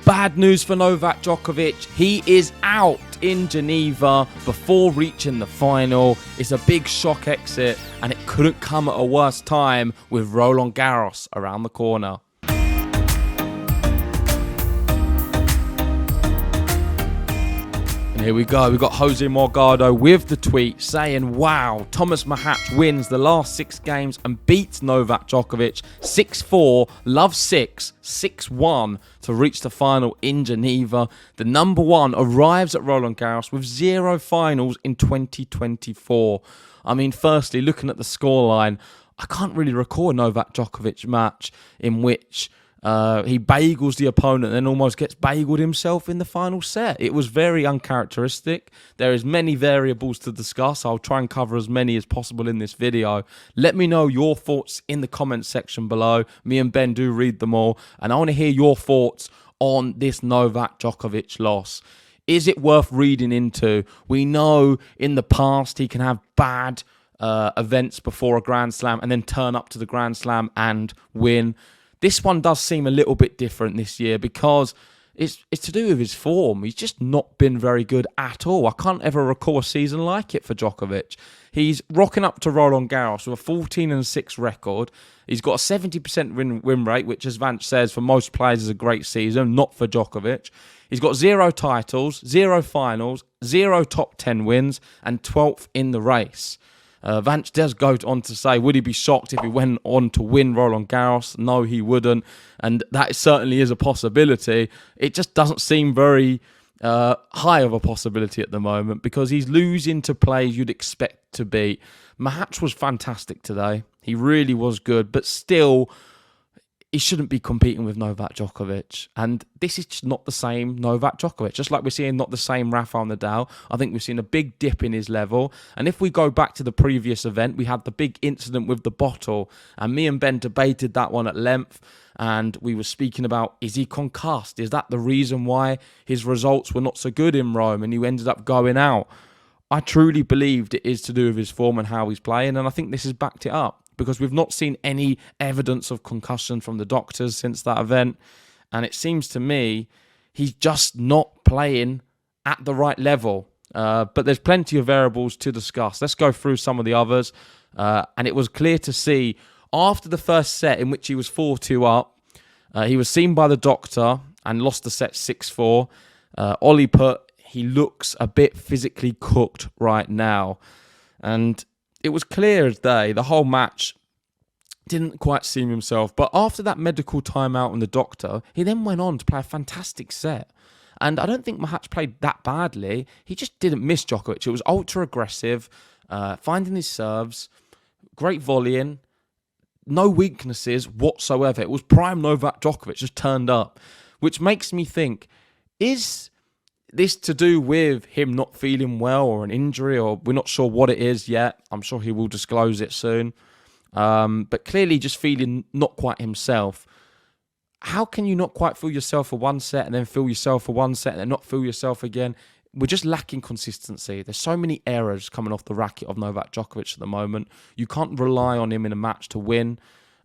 Bad news for Novak Djokovic. He is out in Geneva before reaching the final. It's a big shock exit, and it couldn't come at a worse time with Roland Garros around the corner. Here we go. We've got Jose Morgado with the tweet saying, wow, Tomas Machac wins the last 6 games and beats Novak Djokovic 6-4, love 6, 6-1 to reach the final in Geneva. The number one arrives at Roland Garros with 0 finals in 2024. I mean, firstly, looking at the scoreline, I can't really recall a Novak Djokovic match in which he bagels the opponent and then almost gets bageled himself in the final set. It was very uncharacteristic. There is many variables to discuss. I'll try and cover as many as possible in this video. Let me know your thoughts in the comments section below. Me and Ben do read them all. And I want to hear your thoughts on this Novak Djokovic loss. Is it worth reading into? We know in the past he can have bad events before a Grand Slam and then turn up to the Grand Slam and win. This one does seem a little bit different this year because it's to do with his form. He's just not been very good at all. I can't ever recall a season like it for Djokovic. He's rocking up to Roland Garros with a 14-6 record. He's got a 70% win rate, which, as Vance says, for most players is a great season, not for Djokovic. He's got 0 titles, 0 finals, 0 top 10 wins, and 12th in the race. Vance does go on to say, would he be shocked if he went on to win Roland Garros? No, he wouldn't. And that certainly is a possibility. It just doesn't seem very high of a possibility at the moment because he's losing to players you'd expect to beat. Machac was fantastic today. He really was good, but still, he shouldn't be competing with Novak Djokovic. And this is just not the same Novak Djokovic. Just like we're seeing not the same Rafael Nadal, I think we've seen a big dip in his level. And if we go back to the previous event, we had the big incident with the bottle. And me and Ben debated that one at length. And we were speaking about, is he concussed? Is that the reason why his results were not so good in Rome and he ended up going out? I truly believed it is to do with his form and how he's playing. And I think this has backed it up, because we've not seen any evidence of concussion from the doctors since that event. And it seems to me he's just not playing at the right level. But there's plenty of variables to discuss. Let's go through some of the others. And it was clear to see after the first set in which he was 4-2 up, he was seen by the doctor and lost the set 6-4. Ollie put, he looks a bit physically cooked right now. And it was clear as day. The whole match didn't quite seem himself. But after that medical timeout and the doctor, he then went on to play a fantastic set. And I don't think Machac played that badly. He just didn't miss Djokovic. It was ultra aggressive, finding his serves, great volleying, no weaknesses whatsoever. It was prime Novak Djokovic, just turned up. Which makes me think, is this to do with him not feeling well or an injury, or we're not sure what it is yet? I'm sure he will disclose it soon. But clearly just feeling not quite himself. How can you not quite feel yourself for one set and then feel yourself for one set and then not feel yourself again? We're just lacking consistency. There's so many errors coming off the racket of Novak Djokovic at the moment. You can't rely on him in a match to win.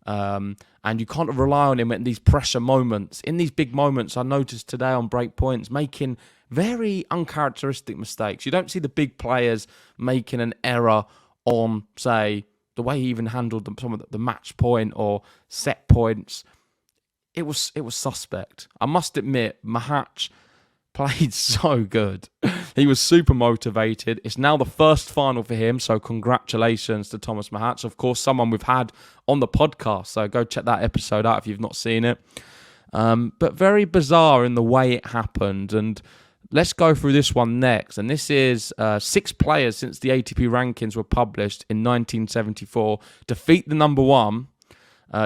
And you can't rely on him in these pressure moments. In these big moments, I noticed today on break points, making very uncharacteristic mistakes. You don't see the big players making an error on, say, the way he even handled some of the match point or set points. It was suspect. I must admit, Machac played so good. He was super motivated. It's now the first final for him, so congratulations to Tomas Machac. Of course, someone we've had on the podcast, so go check that episode out if you've not seen it. But very bizarre in the way it happened, and let's go through this one next. And this is 6 players since the ATP rankings were published in 1974 defeat the number one,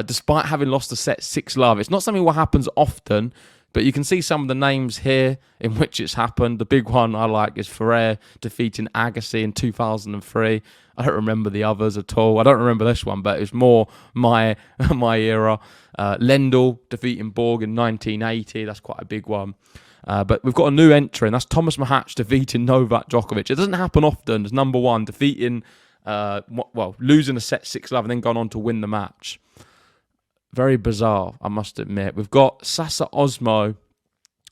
despite having lost a set 6-love. It's not something that happens often, but you can see some of the names here in which it's happened. The big one I like is Ferrer defeating Agassi in 2003. I don't remember the others at all. I don't remember this one, but it's more my era. Lendl defeating Borg in 1980. That's quite a big one. But we've got a new entry, and that's Tomas Machac defeating Novak Djokovic. It doesn't happen often as number one, defeating, losing a set 6-love and then going on to win the match. Very bizarre, I must admit. We've got Sasa Osmo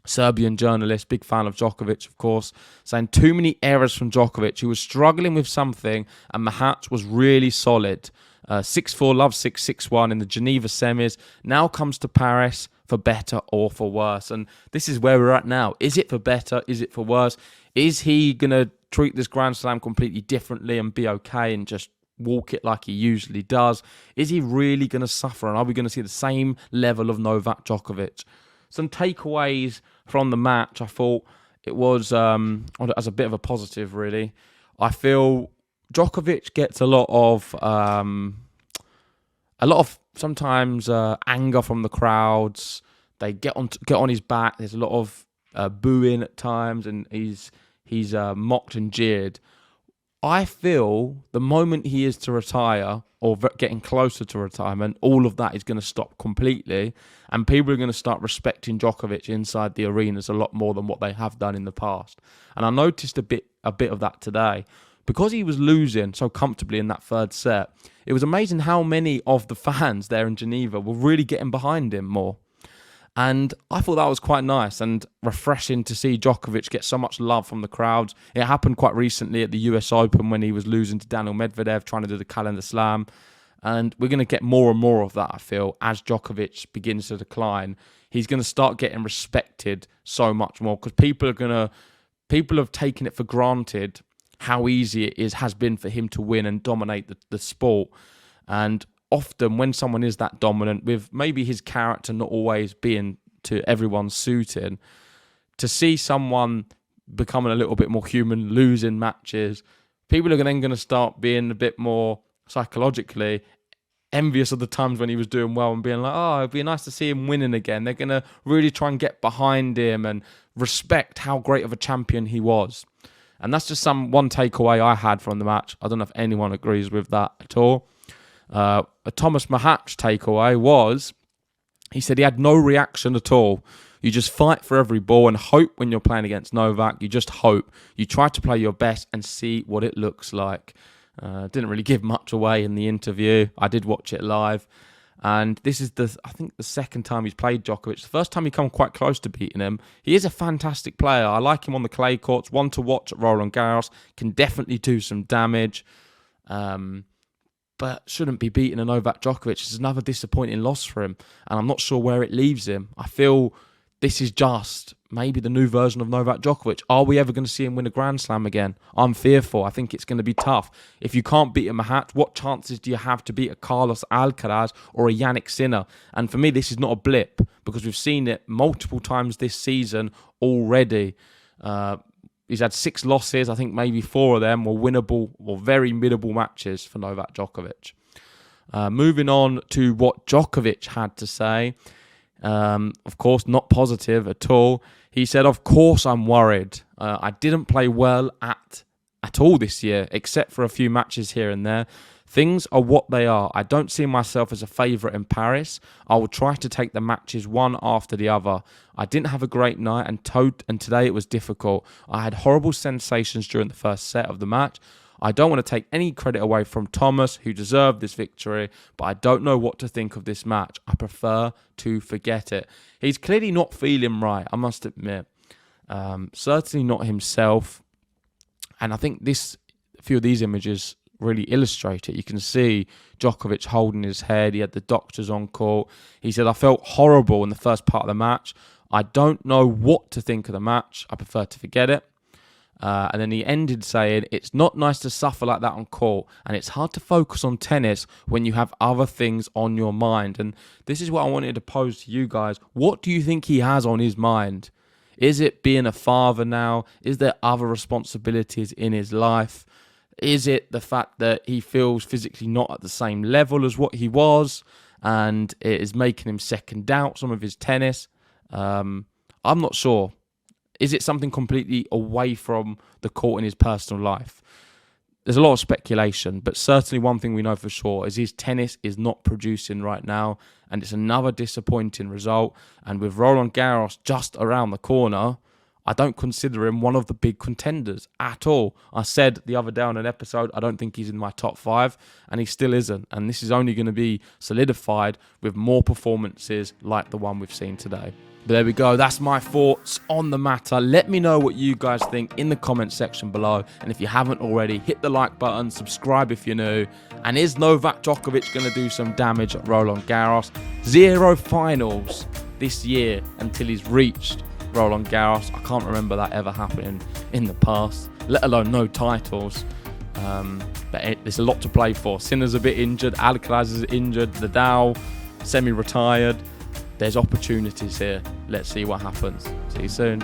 Serbian journalist, big fan of Djokovic, of course, saying too many errors from Djokovic. He was struggling with something, and Machac was really solid. 6-4, love 6, 6-1 in the Geneva semis. Now comes to Paris for better or for worse. And this is where we're at now. Is it for better? Is it for worse? Is he going to treat this Grand Slam completely differently and be okay and just walk it like he usually does? Is he really going to suffer? And are we going to see the same level of Novak Djokovic? Some takeaways from the match. I thought it was as a bit of a positive, really. I feel Djokovic gets a lot of sometimes anger from the crowds. They get on his back. There's a lot of booing at times, and he's mocked and jeered. I feel the moment he is to retire or getting closer to retirement, all of that is going to stop completely, and people are going to start respecting Djokovic inside the arenas a lot more than what they have done in the past. And I noticed a bit of that today. Because he was losing so comfortably in that third set, it was amazing how many of the fans there in Geneva were really getting behind him more. And I thought that was quite nice and refreshing to see Djokovic get so much love from the crowds. It happened quite recently at the US Open when he was losing to Daniel Medvedev, trying to do the calendar slam. And we're going to get more and more of that, I feel, as Djokovic begins to decline. He's going to start getting respected so much more because people have taken it for granted how easy it has been for him to win and dominate the sport. And often when someone is that dominant, with maybe his character not always being to everyone's suiting, to see someone becoming a little bit more human, losing matches, people are then going to start being a bit more psychologically envious of the times when he was doing well and being like, oh, it'd be nice to see him winning again. They're going to really try and get behind him and respect how great of a champion he was. And that's just one takeaway I had from the match. I don't know if anyone agrees with that at all. A Tomas Machac takeaway was, he said he had no reaction at all. You just fight for every ball and hope when you're playing against Novak. You just hope. You try to play your best and see what it looks like. Didn't really give much away in the interview. I did watch it live. And this is I think the second time he's played Djokovic. The first time he come quite close to beating him. He is a fantastic player. I like him on the clay courts. One to watch at Roland Garros. Can definitely do some damage. But shouldn't be beating a Novak Djokovic. It's another disappointing loss for him. And I'm not sure where it leaves him. I feel this is just maybe the new version of Novak Djokovic. Are we ever going to see him win a Grand Slam again? I'm fearful. I think it's going to be tough. If you can't beat a Machac, what chances do you have to beat a Carlos Alcaraz or a Yannick Sinner? And for me, this is not a blip because we've seen it multiple times this season already. He's had 6 losses. I think maybe 4 of them were winnable or very winnable matches for Novak Djokovic. Moving on to what Djokovic had to say. Of course, not positive at all. He said, of course I'm worried. I didn't play well at all this year, except for a few matches here and there. Things are what they are. I don't see myself as a favourite in Paris. I will try to take the matches one after the other. I didn't have a great night and today it was difficult. I had horrible sensations during the first set of the match. I don't want to take any credit away from Thomas, who deserved this victory, but I don't know what to think of this match. I prefer to forget it. He's clearly not feeling right, I must admit. Certainly not himself. And I think a few of these images really illustrate it. You can see Djokovic holding his head. He had the doctors on court. He said, I felt horrible in the first part of the match. I don't know what to think of the match. I prefer to forget it. And then he ended saying, it's not nice to suffer like that on court, and it's hard to focus on tennis when you have other things on your mind. And this is what I wanted to pose to you guys. What do you think he has on his mind? Is it being a father now? Is there other responsibilities in his life? Is it the fact that he feels physically not at the same level as what he was, and it is making him second doubt some of his tennis? I'm not sure. Is it something completely away from the court in his personal life? There's a lot of speculation, but certainly one thing we know for sure is his tennis is not producing right now, and it's another disappointing result. And with Roland Garros just around the corner, I don't consider him one of the big contenders at all. I said the other day on an episode, I don't think he's in my top 5, and he still isn't. And this is only going to be solidified with more performances like the one we've seen today. But there we go. That's my thoughts on the matter. Let me know what you guys think in the comment section below. And if you haven't already, hit the like button, subscribe if you're new. And is Novak Djokovic going to do some damage at Roland Garros? 0 finals this year until he's reached Roland Garros. I can't remember that ever happening in the past, let alone no titles. But there's a lot to play for. Sinner's a bit injured. Alcaraz is injured. Nadal semi-retired. There's opportunities here. Let's see what happens. See you soon.